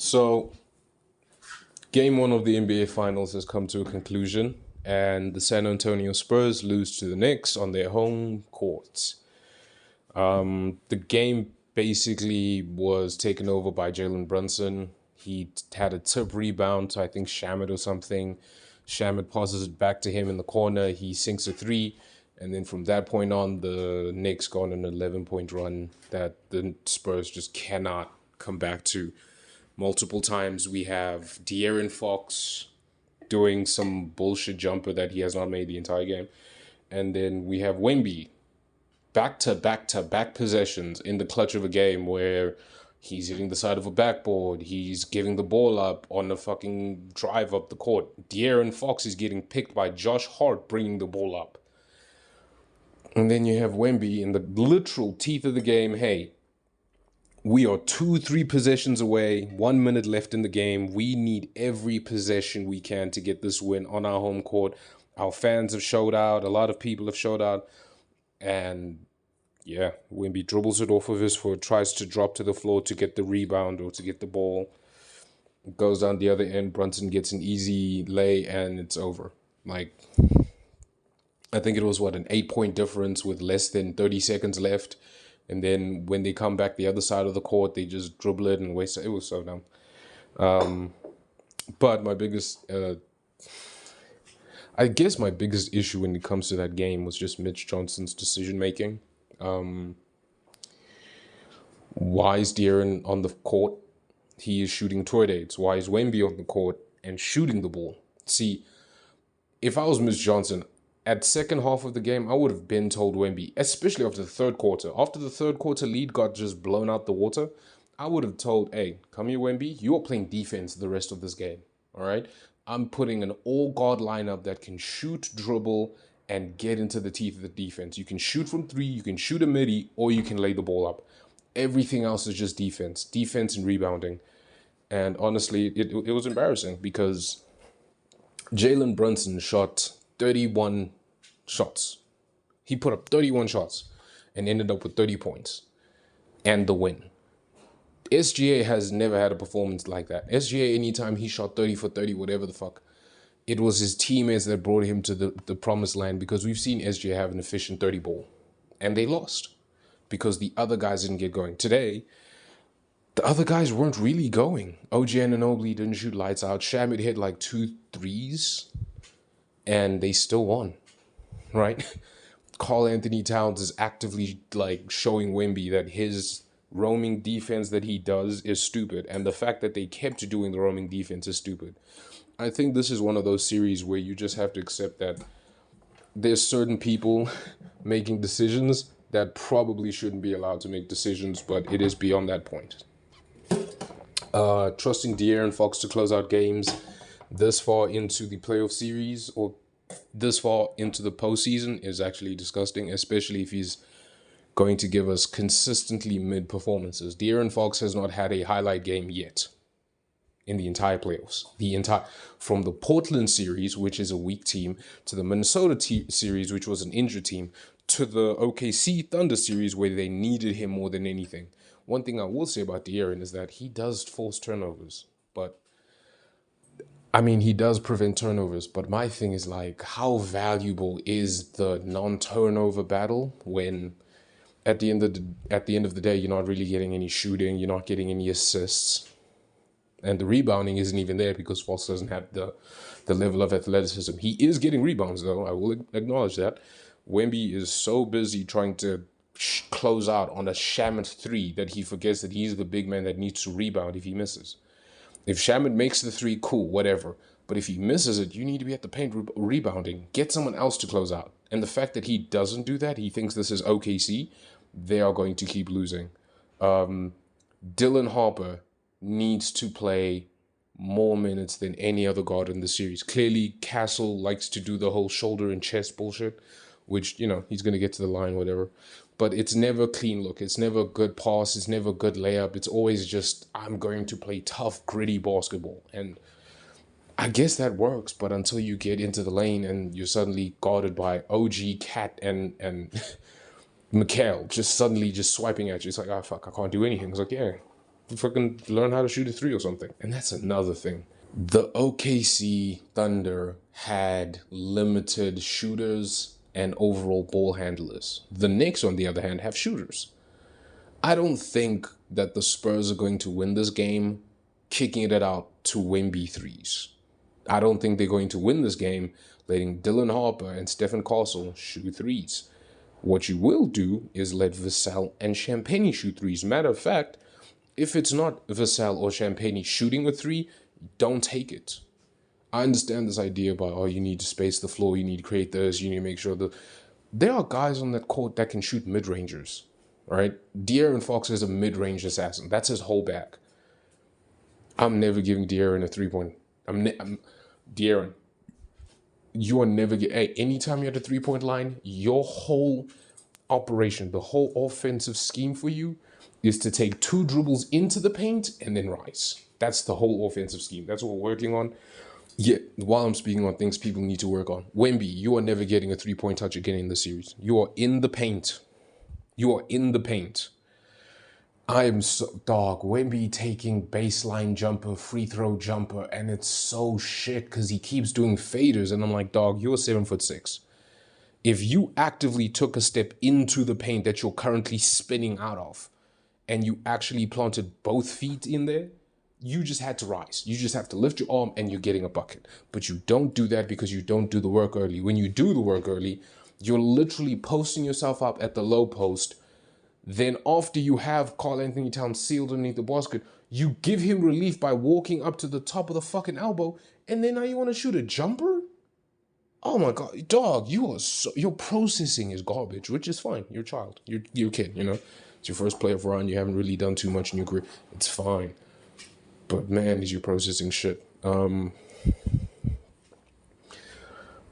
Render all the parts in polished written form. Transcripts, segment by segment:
So, game one of the NBA Finals has come to a conclusion, and the San Antonio Spurs lose to the Knicks on their home courts. The game basically was taken over by Jalen Brunson. He had a tip rebound to, I think, Shamit or something. Shamit passes it back to him in the corner. He sinks a three. And then from that point on, the Knicks got an 11-point run that the Spurs just cannot come back to. Multiple times we have De'Aaron Fox doing some bullshit jumper that he has not made the entire game. And then we have Wemby back-to-back-to-back possessions in the clutch of a game where he's hitting the side of a backboard. He's giving the ball up on a fucking drive up the court. De'Aaron Fox is getting picked by Josh Hart bringing the ball up. And then you have Wemby in the literal teeth of the game. Hey, we are 2-3 possessions away, 1 minute left in the game. We need every possession we can to get this win on our home court. Our fans have showed out. A lot of people have showed out. And yeah, Wemby dribbles it off of his foot, tries to drop to the floor to get the rebound or to get the ball. It goes down the other end. Brunson gets an easy lay and it's over. Like, I think it was, an 8-point difference with less than 30 seconds left. And then when they come back the other side of the court, they just dribble it and waste it. It was so dumb. But my biggest, I guess my biggest issue when it comes to that game was just Mitch Johnson's decision making. Why is De'Aaron on the court? He is shooting toy dates. Why is Wemby on the court and shooting the ball? See, if I was Mitch Johnson, at second half of the game, I would have been told Wemby, especially after the third quarter. After the third quarter lead got just blown out the water, I would have told, hey, come here, Wemby. You are playing defense the rest of this game, all right? I'm putting an all-guard lineup that can shoot, dribble, and get into the teeth of the defense. You can shoot from three, you can shoot a midi, or you can lay the ball up. Everything else is just defense and rebounding. And honestly, it was embarrassing because Jalen Brunson shot 31 shots. He put up 31 shots and ended up with 30 points and the win. SGA has never had a performance like that. SGA, anytime he shot 30 for 30, whatever the fuck, it was his teammates that brought him to the promised land because we've seen SGA have an efficient 30 ball and they lost because the other guys didn't get going. Today, the other guys weren't really going. OG Anunoby didn't shoot lights out. Shamit hit like 2 threes and they still won, right? Karl Anthony Towns is actively like showing Wemby that his roaming defense that he does is stupid. And the fact that they kept doing the roaming defense is stupid. I think this is one of those series where you just have to accept that there's certain people making decisions that probably shouldn't be allowed to make decisions, but it is beyond that point. Trusting De'Aaron Fox to close out games this far into the playoff series or this far into the postseason is actually disgusting, especially if he's going to give us consistently mid performances. De'Aaron Fox has not had a highlight game yet in the entire playoffs. From the Portland series, which is a weak team, to the Minnesota series, which was an injured team, to the OKC Thunder series where they needed him more than anything. One thing I will say about De'Aaron is that he does force turnovers, but I mean, he does prevent turnovers, but my thing is like, how valuable is the non-turnover battle when at the end of the day, you're not really getting any shooting, you're not getting any assists, and the rebounding isn't even there because Fox doesn't have the level of athleticism. He is getting rebounds, though. I will acknowledge that. Wemby is so busy trying to close out on a Shamit 3 that he forgets that he's the big man that needs to rebound if he misses. If Shamit makes the 3, cool, whatever. But if he misses it, you need to be at the paint rebounding. Get someone else to close out. And the fact that he doesn't do that, he thinks this is OKC, they are going to keep losing. Dylan Harper needs to play more minutes than any other guard in the series. Clearly, Castle likes to do the whole shoulder and chest bullshit, which, he's going to get to the line, whatever. But it's never a clean look. It's never a good pass. It's never a good layup. It's always just, I'm going to play tough, gritty basketball. And I guess that works, but until you get into the lane and you're suddenly guarded by OG, Cat, and Mikhail just suddenly just swiping at you, it's like, oh, fuck, I can't do anything. It's like, yeah, fucking learn how to shoot a three or something. And that's another thing. The OKC Thunder had limited shooters and overall ball handlers. The Knicks, on the other hand, have shooters. I don't think that the Spurs are going to win this game kicking it out to Wemby threes. I don't think they're going to win this game letting Dylan Harper and Stephen Castle shoot threes. What you will do is let Vassell and Champagny shoot threes. Matter of fact, if it's not Vassell or Champagny shooting a three, don't take it. I understand this idea about, oh, you need to space the floor, you need to create this, you need to make sure that there are guys on that court that can shoot mid-rangers, right? De'Aaron Fox is a mid-range assassin. That's his whole bag. I'm never giving De'Aaron a three-point. De'Aaron, you are never hey, anytime you're at the three-point line, your whole operation, the whole offensive scheme for you is to take 2 dribbles into the paint and then rise. That's the whole offensive scheme. That's what we're working on. Yeah, while I'm speaking on things people need to work on. Wemby, you are never getting a 3-point touch again in the series. You are in the paint. You are in the paint. I am so, dog, Wemby taking baseline jumper, free throw jumper, and it's so shit because he keeps doing faders. And I'm like, dog, you're 7'6". If you actively took a step into the paint that you're currently spinning out of, and you actually planted both feet in there, you just had to rise. You just have to lift your arm and you're getting a bucket. But you don't do that because you don't do the work early. When you do the work early, you're literally posting yourself up at the low post. Then after you have Karl Anthony Towns sealed underneath the basket, you give him relief by walking up to the top of the fucking elbow, and then now you want to shoot a jumper? Oh my God, dog, your processing is garbage, which is fine. You're a child. You're a kid, you know? It's your first playoff run. You haven't really done too much in your career. It's fine. But man, is you processing shit.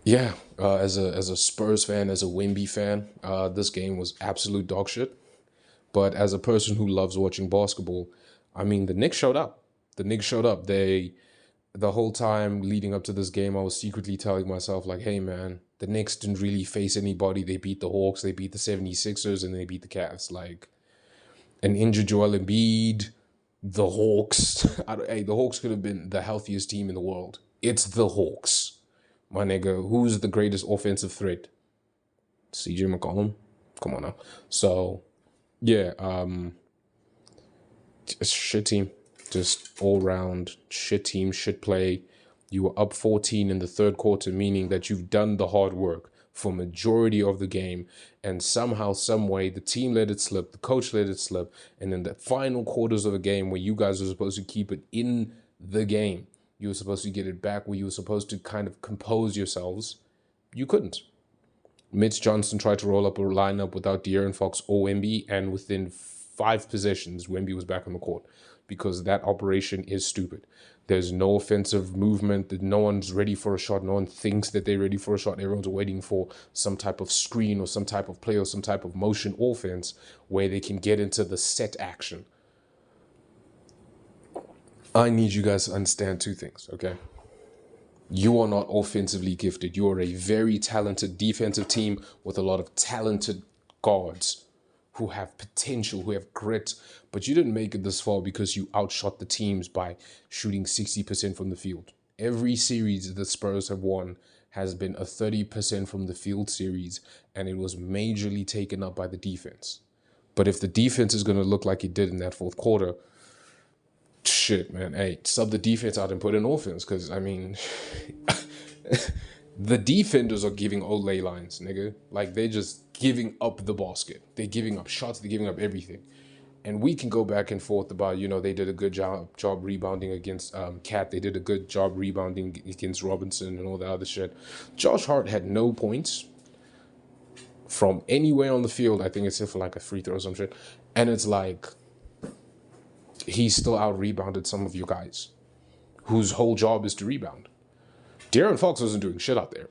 Yeah, as a Spurs fan, as a Wemby fan, this game was absolute dog shit. But as a person who loves watching basketball, I mean, the Knicks showed up. The Knicks showed up. The whole time leading up to this game, I was secretly telling myself, like, hey, man, the Knicks didn't really face anybody. They beat the Hawks, they beat the 76ers, and they beat the Cavs. Like, an injured Joel Embiid, the Hawks. Hey, the Hawks could have been the healthiest team in the world. It's the Hawks. My nigga, who's the greatest offensive threat? CJ McCollum? Come on now. So, yeah, it's a shit team. Just all-round shit team, shit play. You were up 14 in the third quarter, meaning that you've done the hard work for majority of the game, and somehow, some way, the team let it slip, the coach let it slip, and in the final quarters of the game where you guys were supposed to keep it in the game, you were supposed to get it back, where you were supposed to kind of compose yourselves, you couldn't. Mitch Johnson tried to roll up a lineup without De'Aaron Fox or Wemby, and within 5 possessions, Wemby was back on the court, because that operation is stupid. There's no offensive movement. No one's ready for a shot. No one thinks that they're ready for a shot. Everyone's waiting for some type of screen or some type of play or some type of motion offense where they can get into the set action. I need you guys to understand 2 things, okay? You are not offensively gifted. You are a very talented defensive team with a lot of talented guards who have potential, who have grit, but you didn't make it this far because you outshot the teams by shooting 60% from the field. Every series the Spurs have won has been a 30% from the field series, and it was majorly taken up by the defense. But if the defense is going to look like it did in that fourth quarter, shit, man, hey, sub the defense out and put in offense, because, I mean, the defenders are giving Olay lines, nigga. Like, they're just giving up the basket. They're giving up shots. They're giving up everything. And we can go back and forth about, you know, they did a good job rebounding against Cat. They did a good job rebounding against Robinson and all that other shit. Josh Hart had no points from anywhere on the field, I think, except for like a free throw or some shit. And it's like, he still out-rebounded some of you guys whose whole job is to rebound. De'Aaron Fox wasn't doing shit out there.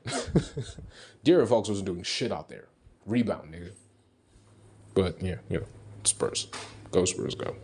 De'Aaron Fox wasn't doing shit out there. Rebound, nigga. But, yeah, you know, Spurs. Go Spurs, go.